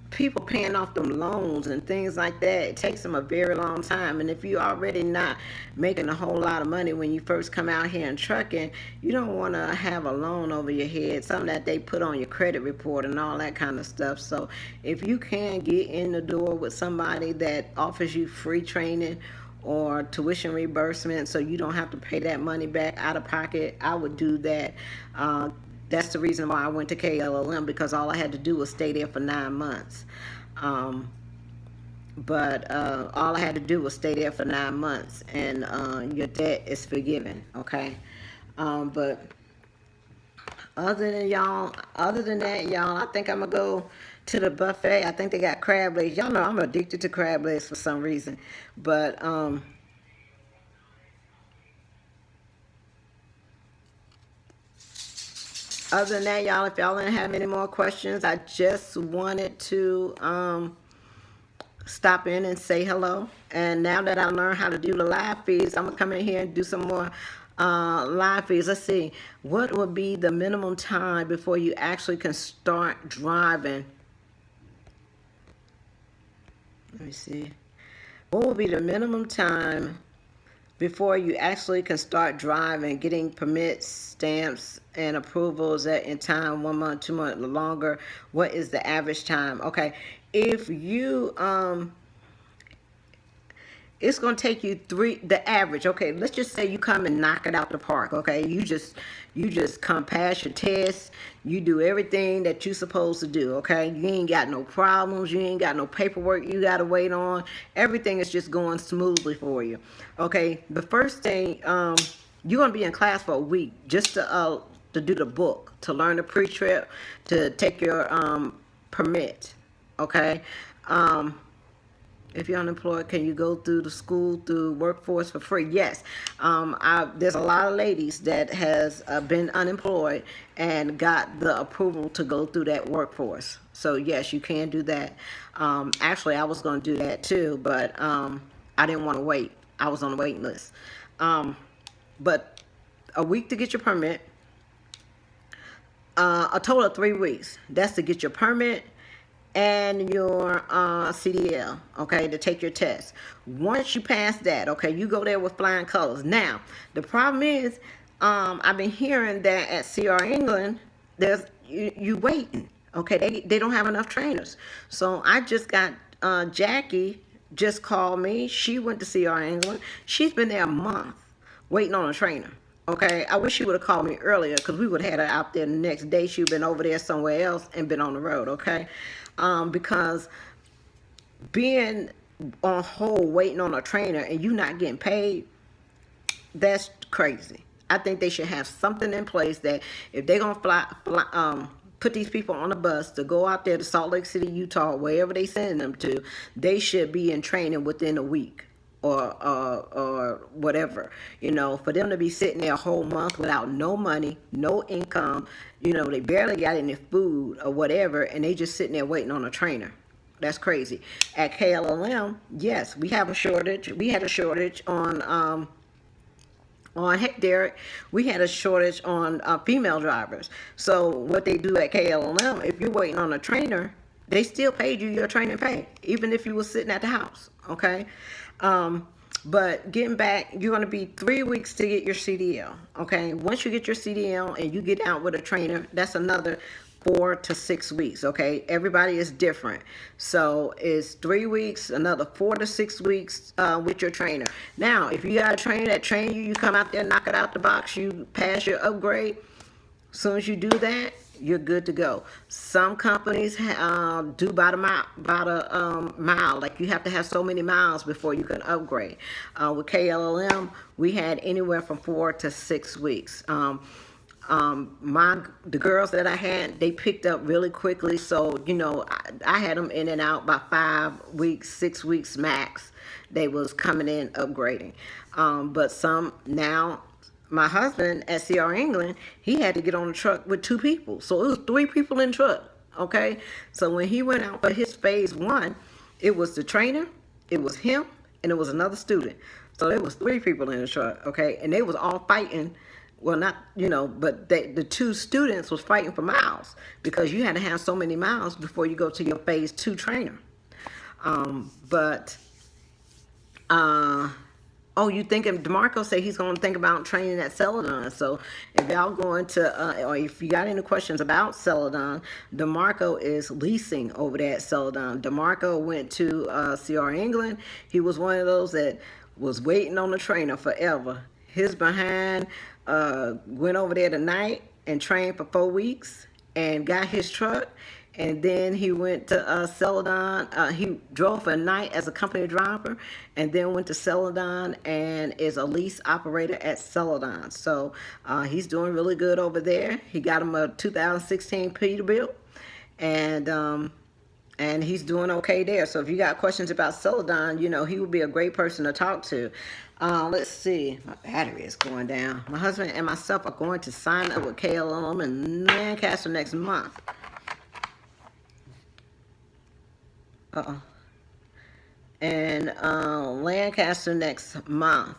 people paying off them loans and things like that, it takes them a very long time. And if you're already not making a whole lot of money when you first come out here in trucking, you don't want to have a loan over your head, something that they put on your credit report and all that kind of stuff. So if you can get in the door with somebody that offers you free training or tuition reimbursement so you don't have to pay that money back out of pocket, I would do that. That's the reason why I went to KLLM, because all I had to do was stay there for 9 months. But all I had to do was stay there for 9 months, and your debt is forgiven, okay? But other than that, y'all, I think I'm gonna go to the buffet. I think they got crab legs. Y'all know I'm addicted to crab legs for some reason. But other than that, y'all, if y'all didn't have any more questions, I just wanted to stop in and say hello. And now that I learned how to do the live feeds, I'm gonna come in here and do some more live feeds. Let's see, what would be the minimum time before you actually can start driving? Let me see. What would be the minimum time before you actually can start driving, getting permits, stamps, and approvals in time, 1 month, 2 months, longer? What is the average time? Okay, if you it's going to take you the average, okay, let's just say you come and knock it out the park, okay? You just come pass your test, you do everything that you're supposed to do, okay? You ain't got no problems, you ain't got no paperwork you got to wait on. Everything is just going smoothly for you, okay? The first thing, you're going to be in class for a week just to do the book, to learn the pre-trip, to take your permit, okay? If you're unemployed, can you go through the school through workforce for free? Yes. There's a lot of ladies that has been unemployed and got the approval to go through that workforce. So yes, you can do that. Actually, I was going to do that too, but I didn't want to wait. I was on the waiting list. But a week to get your permit. A total of 3 weeks. That's to get your permit and your CDL, okay, to take your test. Once you pass that, okay, you go there with flying colors. Now, the problem is, I've been hearing that at CR England, there's you waiting, okay, they don't have enough trainers. So I just got Jackie just called me. She went to CR England. She's been there a month waiting on a trainer. Okay, I wish she would have called me earlier, because we would have had her out there the next day. She'd been over there somewhere else and been on the road, okay? Because being on hold waiting on a trainer and you not getting paid, that's crazy. I think they should have something in place that if they're going to put these people on a bus to go out there to Salt Lake City, Utah, wherever they send them to, they should be in training within a week. Or whatever, for them to be sitting there a whole month without no money, no income, they barely got any food or whatever, and they just sitting there waiting on a trainer. That's crazy. At KLLM, yes, we have a shortage. We had a shortage on Heck Derek, we had a shortage on female drivers. So what they do at KLLM, if you're waiting on a trainer, they still paid you your training pay, even if you were sitting at the house, okay? But getting back, you're going to be 3 weeks to get your CDL, okay? Once you get your CDL and you get out with a trainer, that's another 4 to 6 weeks. Okay, everybody is different, so it's 3 weeks, another 4 to 6 weeks with your trainer. Now if you got a trainer that train you, you come out there, knock it out the box, you pass your upgrade. As soon as you do that, you're good to go. Some companies do by the mile. Like you have to have so many miles before you can upgrade. With KLLM, we had anywhere from 4 to 6 weeks. The girls that I had, they picked up really quickly. So I had them in and out by 5 weeks, 6 weeks max. They was coming in upgrading. But some now. My husband at CR England, he had to get on the truck with 2 people. So it was 3 people in the truck, okay? So when he went out for his phase 1, it was the trainer, it was him, and it was another student. So there was 3 people in the truck, okay? And they was all fighting, well, not, but the 2 students was fighting for miles because you had to have so many miles before you go to your phase 2 trainer. Oh, you thinking DeMarco said he's going to think about training at Celadon. So if y'all going to, or if you got any questions about Celadon, DeMarco is leasing over there at Celadon. DeMarco went to CR England. He was one of those that was waiting on the trainer forever. His behind went over there tonight and trained for 4 weeks and got his truck. And then he went to Celadon. He drove for a night as a company driver and then went to Celadon and is a lease operator at Celadon. So he's doing really good over there. He got him a 2016 Peterbilt, and he's doing okay there. So if you got questions about Celadon, he would be a great person to talk to. Let's see. My battery is going down. My husband and myself are going to sign up with KLM in Lancaster next month. And Lancaster next month.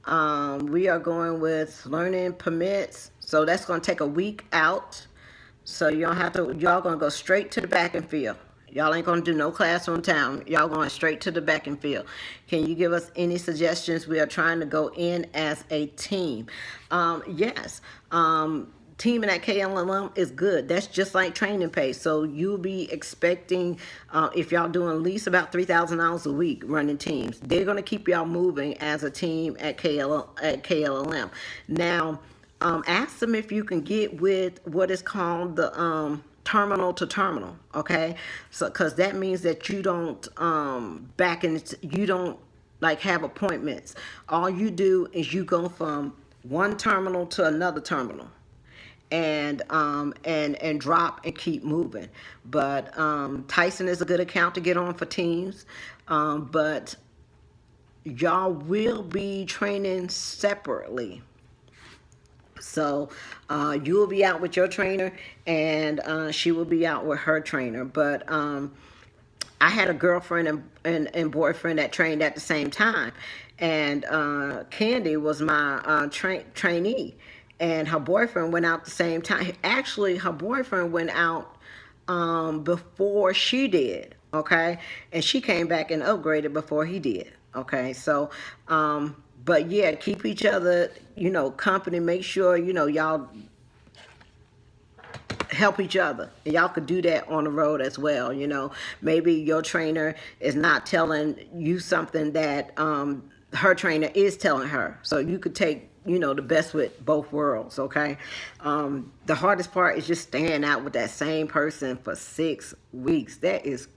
We are going with learning permits. So that's going to take a week out. So you don't have to, y'all going to go straight to the back and field. Y'all ain't going to do no classroom time. Y'all going straight to the back and field. Can you give us any suggestions? We are trying to go in as a team. Yes. Teaming at KLM is good. That's just like training pay. So you'll be expecting, if y'all doing at least about $3,000 a week running teams, they're going to keep y'all moving as a team at KLM. Now, ask them if you can get with what is called the terminal to terminal, okay? So, because that means that you don't you don't like have appointments. All you do is you go from one terminal to another terminal. And drop and keep moving. But Tyson is a good account to get on for teams. But y'all will be training separately. So you will be out with your trainer, and she will be out with her trainer. But I had a girlfriend and boyfriend that trained at the same time, and Candy was my trainee. And her boyfriend went out the same time. Actually, her boyfriend went out before she did, okay? And she came back and upgraded before he did, okay? So, but yeah, keep each other, company. Make sure, y'all help each other. And y'all could do that on the road as well, Maybe your trainer is not telling you something that her trainer is telling her. So you could take the best with both worlds, okay? The hardest part is just staying out with that same person for 6 weeks. That is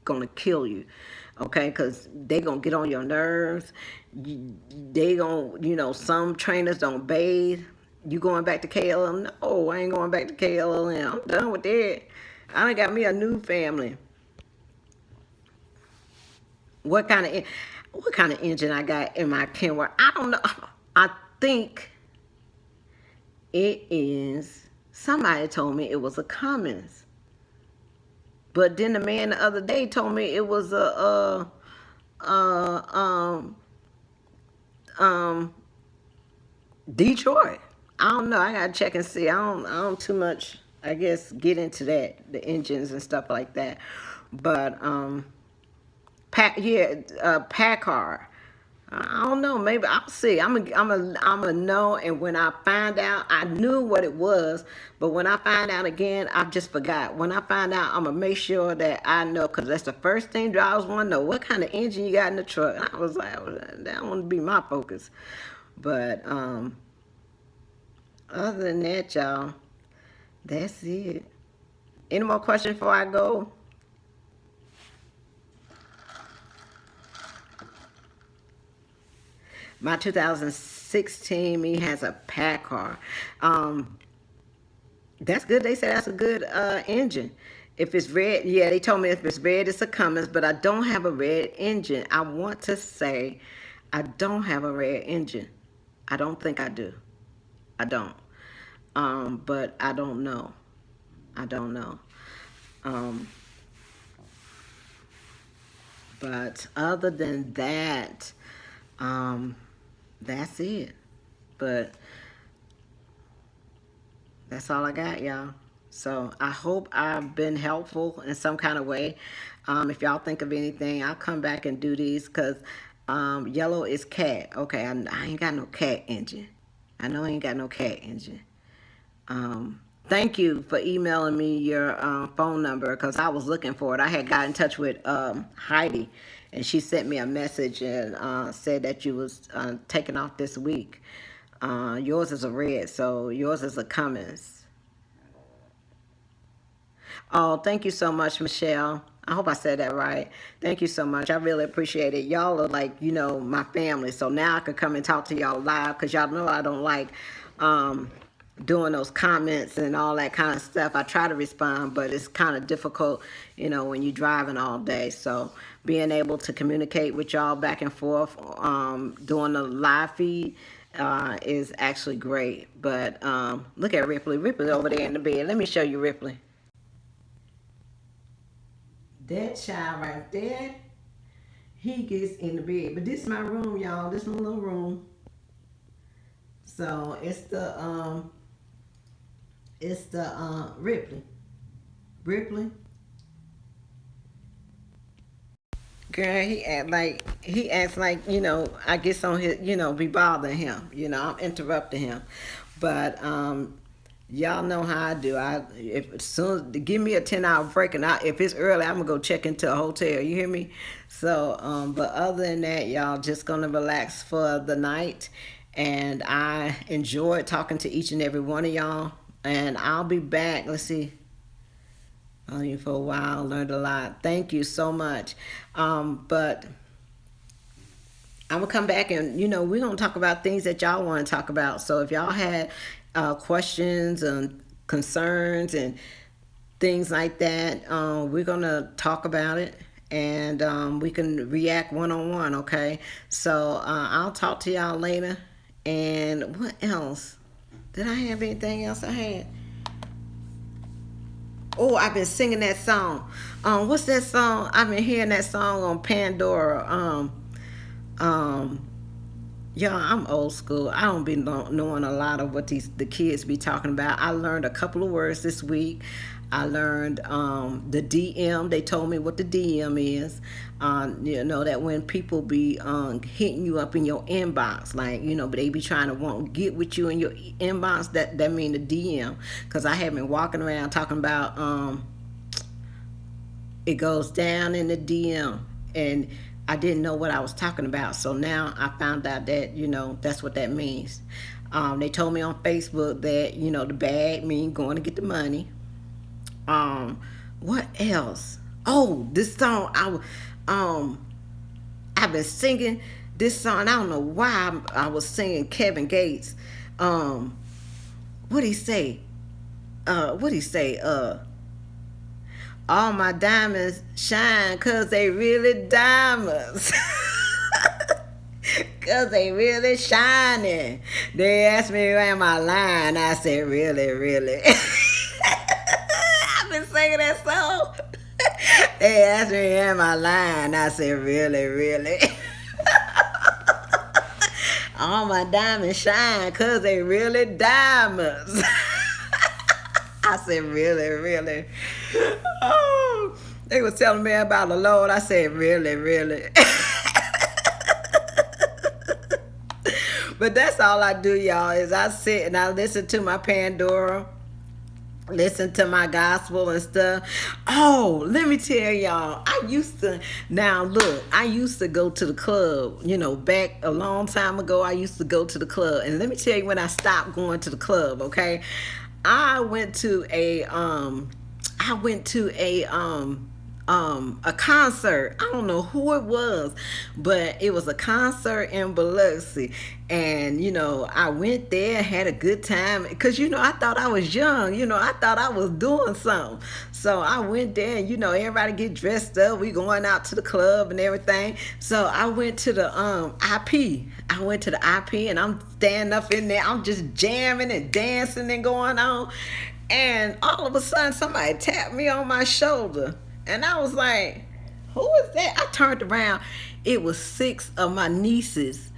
going to kill you, okay? Because they going to get on your nerves. They going to, some trainers don't bathe. You going back to KLM? No, I ain't going back to KLM. I'm done with that. I done got me a new family. What kind of engine I got in my Kenworth? I don't know. I think it is, somebody told me it was a Cummins, but then the man the other day told me it was a Detroit. I don't know. I gotta check and see. I don't too much, I guess, get into that, the engines and stuff like that. But Packard. I don't know. Maybe I'll see. I'm a know. And when I find out, I knew what it was, but when I find out again, I just forgot. When I find out, I'm gonna make sure that I know, because that's the first thing drivers want to know. What kind of engine you got in the truck? And I was like, oh, that want to be my focus. But other than that, y'all, that's it. Any more questions before I go? My 2016 me has a PACCAR. That's good. They say that's a good engine. If it's red, yeah, they told me if it's red, it's a Cummins, but I don't have a red engine. I want to say I don't have a red engine. I don't think I do. I don't. But I don't know. I don't know. Um, but other than that, um, that's it. But that's all I got, y'all. So I hope I've been helpful in some kind of way. If y'all think of anything, I'll come back and do these, because yellow is cat. Okay, I ain't got no cat engine. I know I ain't got no cat engine. Thank you for emailing me your phone number, because I was looking for it. I had got in touch with Heidi, and she sent me a message and said that you was taking off this week. Yours is a red, so yours is a Cummins. Oh, thank you so much, Michelle. I hope I said that right. Thank you so much. I really appreciate it. Y'all are like, my family. So now I could come and talk to y'all live, because y'all know I don't like doing those comments and all that kind of stuff. I try to respond, but it's kind of difficult, when you're driving all day. So being able to communicate with y'all back and forth, doing the live feed, is actually great. But look at Ripley. Ripley over there in the bed. Let me show you Ripley. That child right there, he gets in the bed. But this is my room, y'all. This is my little room. So it's the Ripley. Ripley. Girl, he acts like, I guess on his, be bothering him. I'm interrupting him. But y'all know how I do. If as soon give me a 10-hour break, and if it's early, I'm gonna go check into a hotel. You hear me? So, but other than that, y'all just gonna relax for the night, and I enjoyed talking to each and every one of y'all. And I'll be back. Let's see. On you for a while, learned a lot. Thank you so much. But I'm gonna come back, and we're gonna talk about things that y'all want to talk about. So if y'all had questions and concerns and things like that, we're gonna talk about it, and we can react one-on-one. Okay, so I'll talk to y'all later. And what else? Did I have anything else I had? Oh, I've been singing that song. What's that song? I've been hearing that song on Pandora. Yeah, I'm old school. I don't be knowing a lot of what the kids be talking about. I learned a couple of words this week. I learned the DM. They told me what the DM is. That when people be hitting you up in your inbox, like, but they be trying to get with you in your inbox, that mean the DM. Because I have been walking around talking about it goes down in the DM, and I didn't know what I was talking about. So now I found out that, that's what that means. They told me on Facebook that, the bag mean going to get the money. What else? Oh, this song, I've been singing this song. I don't know why I was singing Kevin Gates. What'd he say? All my diamonds shine 'cause they really diamonds. 'Cause they really shining. They asked me, am I lying? I said, really, really. I've been singing that song. They asked me, am I lying? I said, really, really. All my diamonds shine 'cause they really diamonds. I said, really, really. Oh, they was telling me about the Lord. I said, really, really. But that's all I do, y'all, is I sit and I listen to my Pandora, listen to my gospel and stuff. Oh, let me tell y'all, I used to go to the club, back a long time ago. I used to go to the club, and let me tell you when I stopped going to the club. Okay, I went to a concert. I don't know who it was, but it was a concert in Biloxi. And I went there, had a good time, because I thought I was young. I thought I was doing something. So I went there, and everybody get dressed up. We going out to the club and everything. So I went to the IP. I went to the IP, and I'm standing up in there. I'm just jamming and dancing and going on. And all of a sudden, somebody tapped me on my shoulder. And I was like, who is that? I turned around. It was 6 of my nieces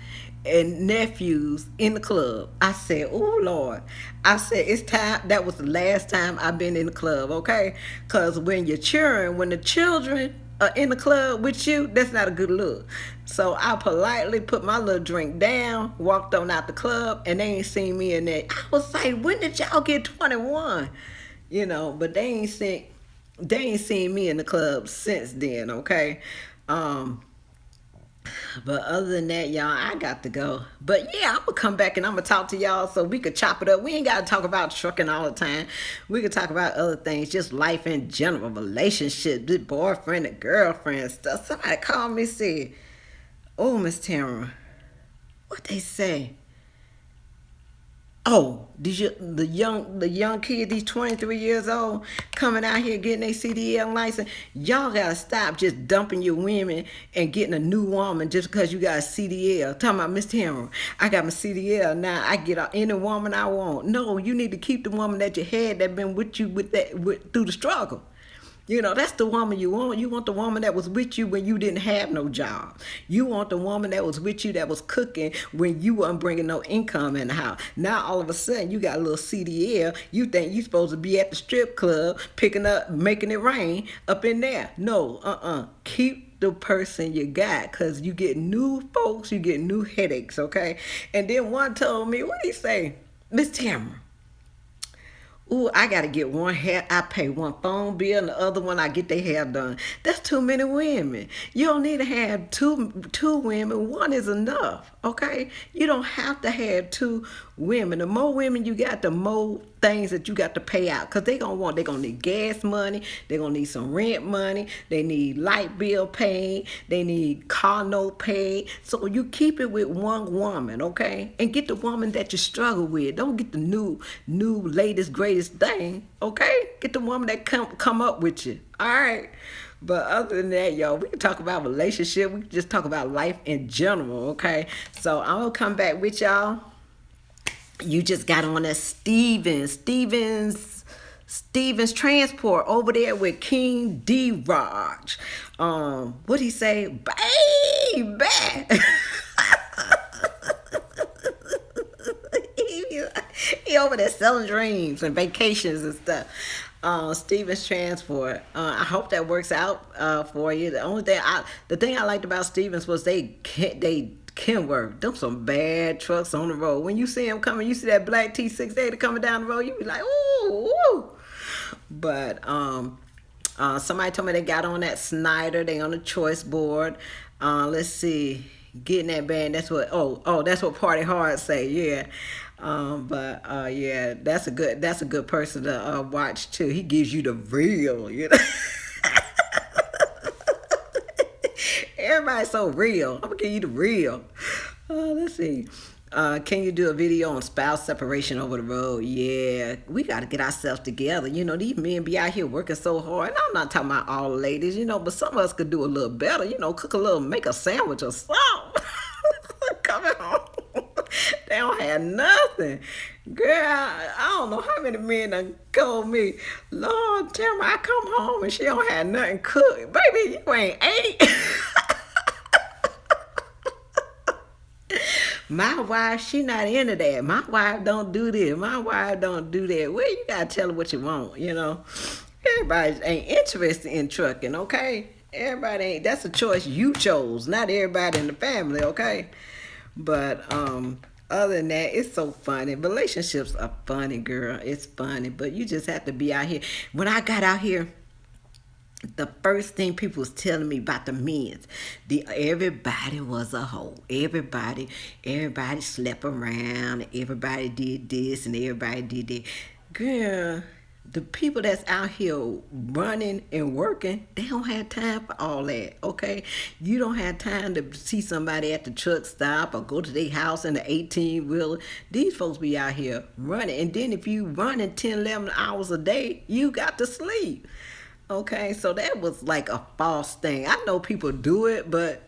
and nephews in the club. I said, oh, Lord. I said, it's time. That was the last time I've been in the club, okay? Because when the children are in the club with you, that's not a good look. So I politely put my little drink down, walked on out the club, and they ain't seen me in there. I was like, when did y'all get 21? But they ain't seen me in the club since then, okay? But other than that, y'all, I got to go. But yeah, I'm gonna come back and I'm gonna talk to y'all so we could chop it up. We ain't gotta talk about trucking all the time. We could talk about other things, just life in general, relationships, with boyfriend and girlfriend stuff. Somebody called me and said, oh, Miss Tamara, what they say? Oh, the young kid, these 23 years old, coming out here getting a CDL license. Y'all gotta stop just dumping your women and getting a new woman just because you got a CDL. Talking about, Miss Tamara, I got my CDL now. I get any woman I want. No, you need to keep the woman that you had that been with you through the struggle. That's the woman you want. You want the woman that was with you when you didn't have no job. You want the woman that was with you that was cooking when you weren't bringing no income in the house. Now, all of a sudden, you got a little CDL. You think you supposed to be at the strip club, picking up, making it rain up in there. No, Keep the person you got, because you get new folks, you get new headaches, okay? And then one told me, what did he say? Miss Tamara, ooh, I gotta get one hair. I pay one phone bill, and the other one I get their hair done. That's too many women. You don't need to have two women. One is enough. Okay? You don't have to have 2 women. The more women you got, the more things that you got to pay out. Because they're going to need gas money. They're going to need some rent money. They need light bill paid. They need car note paid. So you keep it with one woman, okay? And get the woman that you struggle with. Don't get the new latest, greatest thing, okay? Get the woman that come up with you. All right? But other than that, y'all, we can talk about relationship. We can just talk about life in general, okay? So I'm going to come back with y'all. You just got on that Stevens Transport over there with King D-Raj. What'd he say? Baby! He over there selling dreams and vacations and stuff. Stevens Transport. I hope that works out for you. The thing I liked about Stevens was they can work. Them some bad trucks on the road. When you see them coming, you see that black T680 coming down the road, you be like, ooh, ooh. But somebody told me they got on that Snyder. They on the choice board. Let's see, getting that band. That's what. That's what Party Hard say. Yeah. Yeah, that's a good person to watch too. He gives you the real, Everybody's so real. I'm gonna give you the real. Let's see. Can you do a video on spouse separation over the road? Yeah, we got to get ourselves together. These men be out here working so hard. And I'm not talking about all ladies, but some of us could do a little better. Cook a little, make a sandwich or something. Coming home. They don't have nothing. Girl, I don't know how many men done told me, Lord, tell me I come home and she don't have nothing cooked. Baby, you ain't ate. My wife, she not into that. My wife don't do this. My wife don't do that. Well, you gotta tell her what you want, Everybody ain't interested in trucking, okay? Everybody ain't. That's a choice you chose, not everybody in the family, okay? But Other than that, it's so funny. Relationships are funny, girl. It's funny, but you just have to be out here. When I got out here, the first thing people was telling me about the men's, everybody was a hoe. Everybody slept around. Everybody did this and everybody did that. Girl, the people that's out here running and working, they don't have time for all that. Okay, you don't have time to see somebody at the truck stop or go to their house in the 18-wheeler. These folks be out here running, and then if you running 10, 11 hours a day, you got to sleep. Okay, so that was like a false thing. I know people do it, but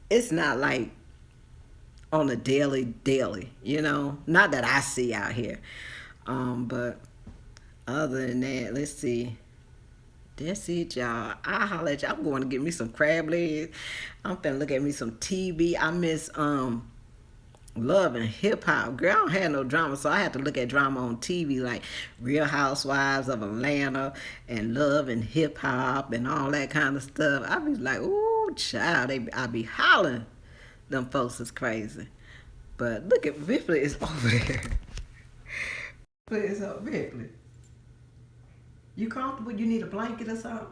it's not like on a daily, Not that I see out here. But other than that, let's see. That's it, y'all. I'll holler at y'all. I'm going to get me some crab legs. I'm finna look at me some TV. I miss love and hip hop. Girl, I don't have no drama, so I had to look at drama on TV like Real Housewives of Atlanta and Love and Hip Hop and all that kind of stuff. I be like, ooh, child, I be hollering. Them folks is crazy. But look at Ripley is over there. Ripley is up, Ripley. You comfortable? You need a blanket or something?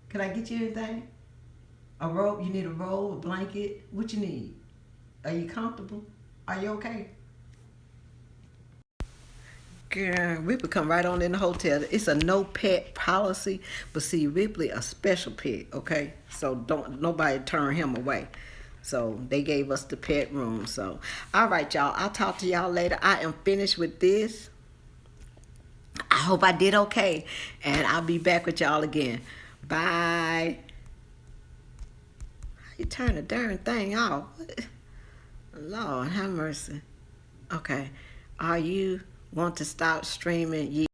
Can I get you anything? A robe? You need a robe, a blanket? What you need? Are you comfortable? Are you okay? Girl, Ripley come right on in the hotel. It's a no pet policy, but see, Ripley a special pet, okay? So don't nobody turn him away. So they gave us the pet room. So all right, y'all. I'll talk to y'all later. I am finished with this. I hope I did okay, and I'll be back with y'all again. Bye. How you turn the darn thing off? Lord have mercy. Okay. Are you want to stop streaming?